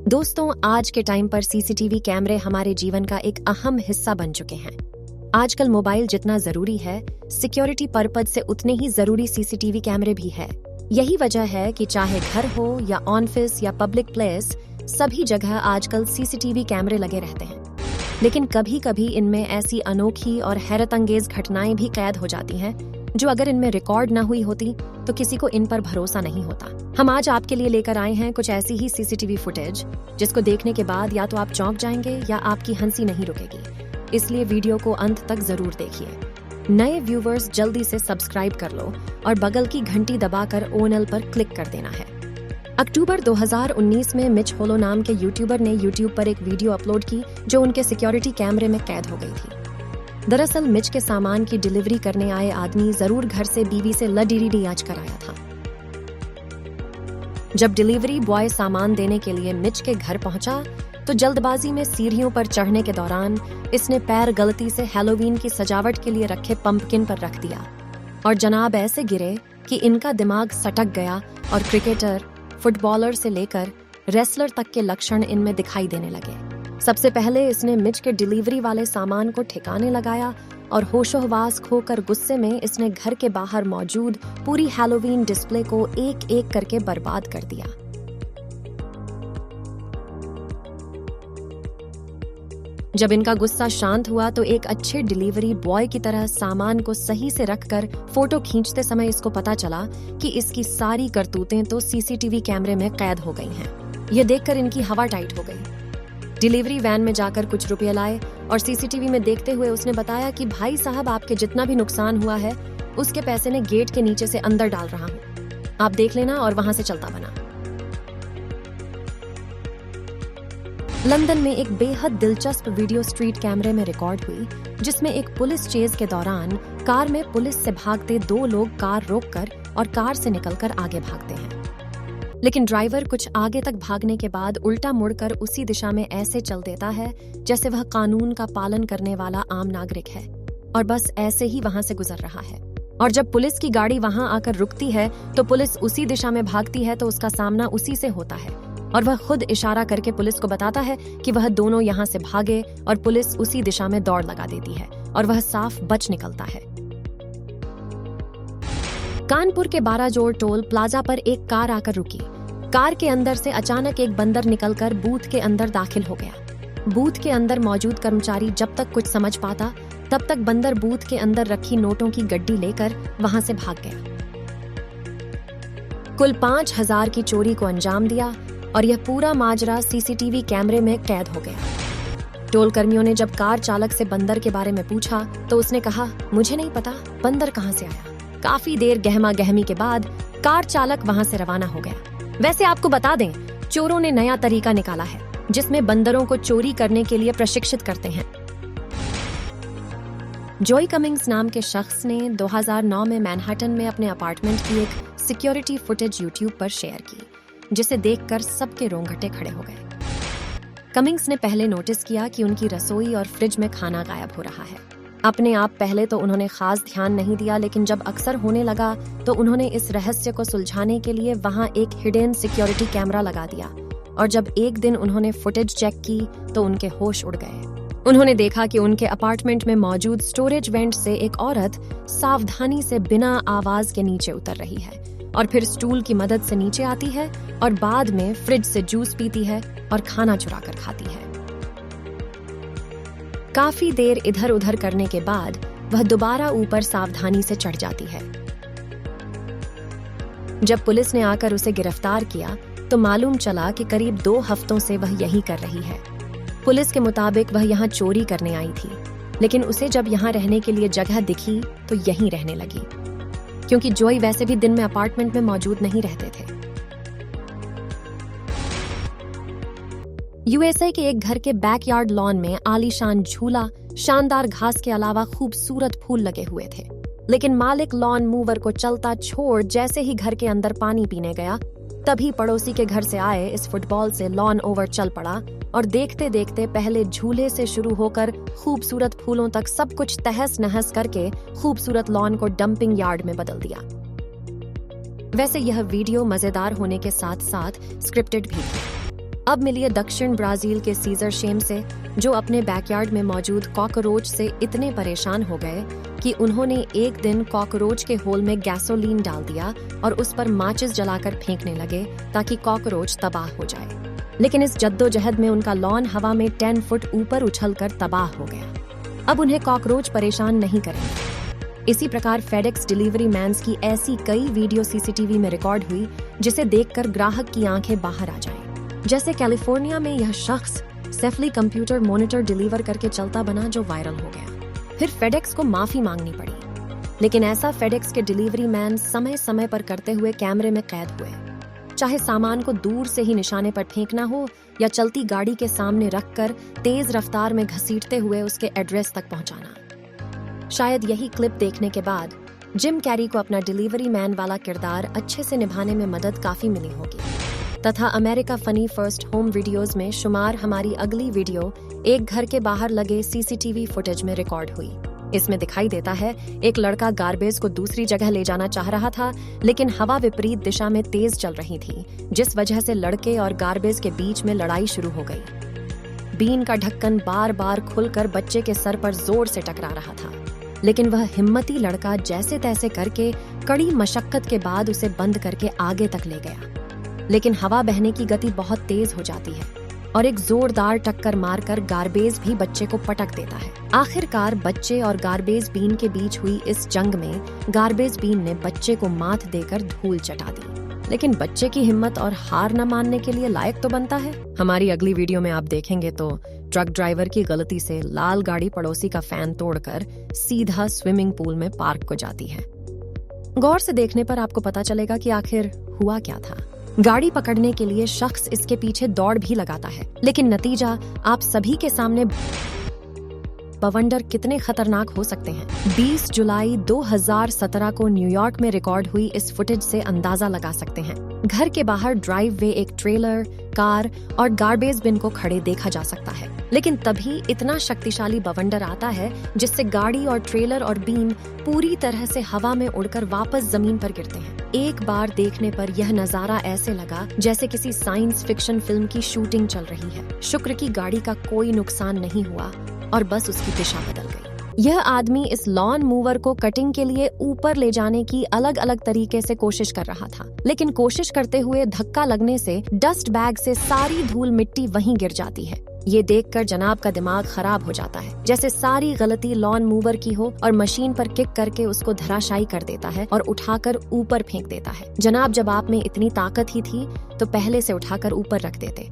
दोस्तों, आज के टाइम पर सीसीटीवी कैमरे हमारे जीवन का एक अहम हिस्सा बन चुके हैं। आजकल मोबाइल जितना जरूरी है, सिक्योरिटी पर्पज से उतने ही जरूरी सीसीटीवी कैमरे भी है। यही वजह है कि चाहे घर हो या ऑफिस या पब्लिक प्लेस, सभी जगह आजकल सीसीटीवी कैमरे लगे रहते हैं। लेकिन कभी कभी इनमें ऐसी अनोखी और हैरत अंगेज घटनाएं भी कैद हो जाती हैं, जो अगर इनमें रिकॉर्ड न हुई होती तो किसी को इन पर भरोसा नहीं होता। हम आज आपके लिए लेकर आए हैं कुछ ऐसी ही सीसीटीवी फुटेज, जिसको देखने के बाद या तो आप चौंक जाएंगे या आपकी हंसी नहीं रुकेगी। इसलिए वीडियो को अंत तक जरूर देखिए। नए व्यूवर्स जल्दी से सब्सक्राइब कर लो और बगल की घंटी दबाकर ओनल पर क्लिक कर देना है। अक्टूबर 2019 में मिच होलो नाम के यूट्यूबर ने यूट्यूब पर एक वीडियो अपलोड की जो उनके सिक्योरिटी कैमरे में कैद हो गई थी। दरअसल मिच के सामान की डिलीवरी करने आए आदमी जरूर घर से बीवी से लडीडी-आज कर आया था। जब डिलीवरी बॉय सामान देने के लिए मिच के घर पहुंचा तो जल्दबाजी में सीढ़ियों पर चढ़ने के दौरान इसने पैर गलती से हैलोवीन की सजावट के लिए रखे पंपकिन पर रख दिया और जनाब ऐसे गिरे कि इनका दिमाग सटक गया और क्रिकेटर, फुटबॉलर से लेकर रेसलर तक के लक्षण इनमें दिखाई देने लगे। सबसे पहले इसने मिच के डिलीवरी वाले सामान को ठिकाने लगाया और होशोहवास खोकर गुस्से में इसने घर के बाहर मौजूद पूरी हैलोवीन डिस्प्ले को एक एक करके बर्बाद कर दिया। जब इनका गुस्सा शांत हुआ तो एक अच्छे डिलीवरी बॉय की तरह सामान को सही से रखकर फोटो खींचते समय इसको पता चला कि इसकी सारी करतूतें तो सीसीटीवी कैमरे में कैद हो गई हैं। यह देखकर इनकी हवा टाइट हो गई। डिलीवरी वैन में जाकर कुछ रुपये लाए और सीसीटीवी में देखते हुए उसने बताया कि भाई साहब, आपके जितना भी नुकसान हुआ है उसके पैसे ने गेट के नीचे से अंदर डाल रहा हूं, आप देख लेना और वहां से चलता बना। लंदन में एक बेहद दिलचस्प वीडियो स्ट्रीट कैमरे में रिकॉर्ड हुई, जिसमें एक पुलिस चेज के दौरान कार में पुलिस से भागते दो लोग कार रोककर और कार से निकलकर आगे भागते हैं। लेकिन ड्राइवर कुछ आगे तक भागने के बाद उल्टा मुड़कर उसी दिशा में ऐसे चल देता है जैसे वह कानून का पालन करने वाला आम नागरिक है और बस ऐसे ही वहां से गुजर रहा है। और जब पुलिस की गाड़ी वहां आकर रुकती है तो पुलिस उसी दिशा में भागती है तो उसका सामना उसी से होता है और वह खुद इशारा करके पुलिस को बताता है कि वह दोनों यहां से भागे और पुलिस उसी दिशा में दौड़ लगा देती है और वह साफ बच निकलता है। कानपुर के 12 जोड़ टोल प्लाजा पर एक कार आकर रुकी। कार के अंदर से अचानक एक बंदर निकलकर बूथ के अंदर दाखिल हो गया। बूथ के अंदर मौजूद कर्मचारी जब तक कुछ समझ पाता तब तक बंदर बूथ के अंदर रखी नोटों की गड्डी लेकर वहां से भाग गया। कुल 5000 की चोरी को अंजाम दिया और यह पूरा माजरा सीसीटीवी कैमरे में कैद हो गया। टोल कर्मियों ने जब कार चालक से बंदर के बारे में पूछा तो उसने कहा, मुझे नहीं पता बंदर कहां से आया। काफी देर गहमा गहमी के बाद कार चालक वहां से रवाना हो गया। वैसे आपको बता दें, चोरों ने नया तरीका निकाला है जिसमें बंदरों को चोरी करने के लिए प्रशिक्षित करते हैं। जॉय कमिंग्स नाम के शख्स ने 2009 में मैनहट्टन में अपने अपार्टमेंट की एक सिक्योरिटी फुटेज यूट्यूब पर शेयर की, जिसे देखकर सबके रोंगटे खड़े हो गए। कमिंग्स ने पहले नोटिस किया कि उनकी रसोई और फ्रिज में खाना गायब हो रहा है। अपने आप पहले तो उन्होंने खास ध्यान नहीं दिया, लेकिन जब अक्सर होने लगा तो उन्होंने इस रहस्य को सुलझाने के लिए वहां एक हिडन सिक्योरिटी कैमरा लगा दिया और जब एक दिन उन्होंने फुटेज चेक की तो उनके होश उड़ गए। उन्होंने देखा कि उनके अपार्टमेंट में मौजूद स्टोरेज वेंट से एक औरत सावधानी से बिना आवाज के नीचे उतर रही है और फिर स्टूल की मदद से नीचे आती है और बाद में फ्रिज से जूस पीती है और खाना चुराकर खाती है। काफी देर इधर उधर करने के बाद वह दोबारा ऊपर सावधानी से चढ़ जाती है। जब पुलिस ने आकर उसे गिरफ्तार किया तो मालूम चला कि करीब 2 हफ्तों से वह यही कर रही है। पुलिस के मुताबिक वह यहाँ चोरी करने आई थी, लेकिन उसे जब यहाँ रहने के लिए जगह दिखी तो यहीं रहने लगी, क्योंकि जॉय वैसे भी दिन में अपार्टमेंट में मौजूद नहीं रहते थे। यूएसए के एक घर के बैकयार्ड लॉन में आलीशान झूला, शानदार घास के अलावा खूबसूरत फूल लगे हुए थे। लेकिन मालिक लॉन मूवर को चलता छोड़ जैसे ही घर के अंदर पानी पीने गया, तभी पड़ोसी के घर से आए इस फुटबॉल से लॉन ओवर चल पड़ा और देखते देखते पहले झूले से शुरू होकर खूबसूरत फूलों तक सब कुछ तहस नहस करके खूबसूरत लॉन को डंपिंग यार्ड में बदल दिया। वैसे यह वीडियो मजेदार होने के साथ साथ स्क्रिप्टेड भी थी। अब मिलिए दक्षिण ब्राजील के सीजर शेम से, जो अपने बैकयार्ड में मौजूद कॉकरोच से इतने परेशान हो गए कि उन्होंने एक दिन कॉकरोच के होल में गैसोलीन डाल दिया और उस पर माचिस जलाकर फेंकने लगे ताकि कॉकरोच तबाह हो जाए। लेकिन इस जद्दोजहद में उनका लॉन हवा में 10 फुट ऊपर उछलकर तबाह हो गया। अब उन्हें कॉकरोच परेशान नहीं करेंगे। इसी प्रकार फेडेक्स डिलीवरी मैन्स की ऐसी कई वीडियो सीसीटीवी में रिकॉर्ड हुई जिसे देखकर ग्राहक की आंखें बाहर आ जाएं। जैसे कैलिफोर्निया में यह शख्स सेफली कंप्यूटर मॉनिटर डिलीवर करके चलता बना जो वायरल हो गया। फिर फेडेक्स को माफी मांगनी पड़ी, लेकिन ऐसा फेडेक्स के डिलीवरी मैन समय समय पर करते हुए कैमरे में कैद हुए, चाहे सामान को दूर से ही निशाने पर फेंकना हो या चलती गाड़ी के सामने रखकर तेज रफ्तार में घसीटते हुए उसके एड्रेस तक पहुंचाना। शायद यही क्लिप देखने के बाद जिम कैरी को अपना डिलीवरी मैन वाला किरदार अच्छे से निभाने में मदद काफी मिली होगी। तथा America funny first home videos में शुमार हमारी अगली वीडियो एक घर के बाहर लगे सीसीटीवी फुटेज में रिकॉर्ड हुई। इसमें दिखाई देता है एक लड़का गार्बेज को दूसरी जगह ले जाना चाह रहा था, लेकिन हवा विपरीत दिशा में तेज चल रही थी, जिस वजह से लड़के और गार्बेज के बीच में लड़ाई शुरू हो गई। बीन का ढक्कन बार बार खुलकर बच्चे के सर पर जोर से टकरा रहा था, लेकिन वह हिम्मती लड़का जैसे तैसे करके कड़ी मशक्कत के बाद उसे बंद करके आगे तक ले गया। लेकिन हवा बहने की गति बहुत तेज हो जाती है और एक जोरदार टक्कर मारकर गार्बेज भी बच्चे को पटक देता है। आखिरकार बच्चे और गार्बेज बीन के बीच हुई इस जंग में गार्बेज बीन ने बच्चे को मात देकर धूल चटा दी, लेकिन बच्चे की हिम्मत और हार न मानने के लिए लायक तो बनता है। हमारी अगली वीडियो में आप देखेंगे तो ट्रक ड्राइवर की गलती से लाल गाड़ी पड़ोसी का फैन तोड़कर सीधा स्विमिंग पूल में पार्क को जाती है। गौर से देखने पर आपको पता चलेगा कि आखिर हुआ क्या था। गाड़ी पकड़ने के लिए शख्स इसके पीछे दौड़ भी लगाता है, लेकिन नतीजा आप सभी के सामने बवंडर कितने खतरनाक हो सकते हैं। 20 जुलाई 2017 को न्यूयॉर्क में रिकॉर्ड हुई इस फुटेज से अंदाजा लगा सकते हैं। घर के बाहर ड्राइव वे एक ट्रेलर, कार और गार्बेज बिन को खड़े देखा जा सकता है, लेकिन तभी इतना शक्तिशाली बवंडर आता है जिससे गाड़ी और ट्रेलर और बीन पूरी तरह से हवा में उड़कर वापस जमीन पर गिरते हैं। एक बार देखने पर यह नजारा ऐसे लगा जैसे किसी साइंस फिक्शन फिल्म की शूटिंग चल रही है। शुक्र की गाड़ी का कोई नुकसान नहीं हुआ और बस उसकी दिशा बदल गई। यह आदमी इस लॉन मूवर को कटिंग के लिए ऊपर ले जाने की अलग अलग तरीके से कोशिश कर रहा था, लेकिन कोशिश करते हुए धक्का लगने से डस्ट बैग से सारी धूल मिट्टी वहीं गिर जाती है। ये देखकर जनाब का दिमाग खराब हो जाता है, जैसे सारी गलती लॉन मूवर की हो, और मशीन पर किक करके उसको धराशायी कर देता है और उठाकर ऊपर फेंक देता है। जनाब, जब आप में इतनी ताकत ही थी तो पहले से उठाकर ऊपर रख देते।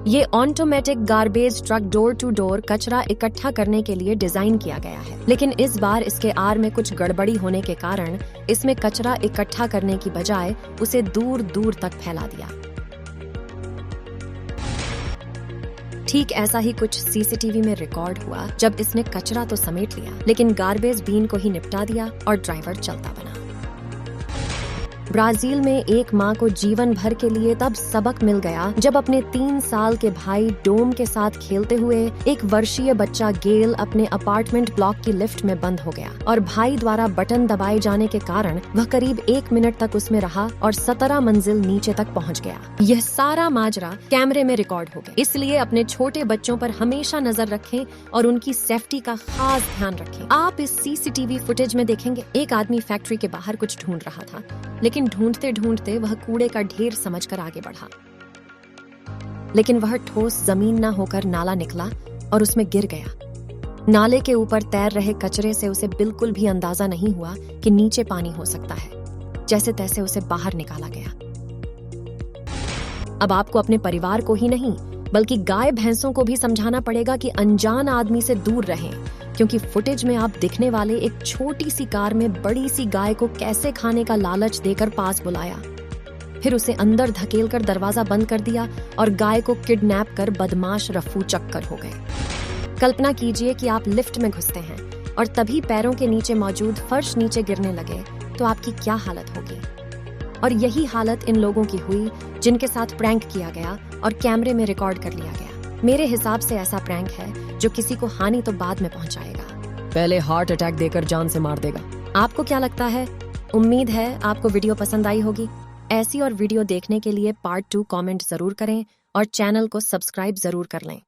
ये automatic garbage truck door to door कचरा इकट्ठा करने के लिए डिजाइन किया गया है, लेकिन इस बार इसके आर में कुछ गड़बड़ी होने के कारण इसमें कचरा इकट्ठा करने की बजाय उसे दूर दूर तक फैला दिया। ठीक ऐसा ही कुछ सीसीटीवी में रिकॉर्ड हुआ जब इसने कचरा तो समेट लिया, लेकिन गार्बेज बीन को ही निपटा दिया और ड्राइवर चलता बना। ब्राजील में एक माँ को जीवन भर के लिए तब सबक मिल गया जब अपने 3 साल के भाई डोम के साथ खेलते हुए 1 वर्षीय बच्चा गेल अपने अपार्टमेंट ब्लॉक की लिफ्ट में बंद हो गया और भाई द्वारा बटन दबाए जाने के कारण वह करीब 1 मिनट तक उसमें रहा और 17 मंजिल नीचे तक पहुँच गया। यह सारा माजरा कैमरे में रिकॉर्ड हो गया, इसलिए अपने छोटे बच्चों पर हमेशा नजर रखें और उनकी सेफ्टी का खास ध्यान रखें। आप इस सीसीटीवी फुटेज में देखेंगे एक आदमी फैक्ट्री के बाहर कुछ ढूंढ रहा था, लेकिन ढूंढते ढूंढते वह कूड़े का ढेर समझकर आगे बढ़ा, लेकिन वह ठोस जमीन न होकर नाला निकला और उसमें गिर गया। नाले के ऊपर तैर रहे कचरे से उसे बिल्कुल भी अंदाजा नहीं हुआ कि नीचे पानी हो सकता है। जैसे तैसे उसे बाहर निकाला गया। अब आपको अपने परिवार को ही नहीं बल्कि गाय भैंसों को भी समझाना पड़ेगा कि अनजान आदमी से दूर रहें, क्योंकि फुटेज में आप दिखने वाले एक छोटी सी कार में बड़ी सी गाय को कैसे खाने का लालच देकर पास बुलाया, फिर उसे अंदर धकेलकर दरवाजा बंद कर दिया और गाय को किडनैप कर बदमाश रफू चक्कर हो गए। कल्पना कीजिए कि आप लिफ्ट में घुसते हैं और तभी पैरों के नीचे मौजूद फर्श नीचे गिरने लगे तो आपकी क्या हालत होगी। और यही हालत इन लोगों की हुई जिनके साथ प्रैंक किया गया और कैमरे में रिकॉर्ड कर लिया गया। मेरे हिसाब से ऐसा प्रैंक है जो किसी को हानि तो बाद में पहुंचाएगा, पहले हार्ट अटैक देकर जान से मार देगा। आपको क्या लगता है? उम्मीद है आपको वीडियो पसंद आई होगी। ऐसी और वीडियो देखने के लिए पार्ट 2 कमेंट जरूर करें और चैनल को सब्सक्राइब जरूर कर लें।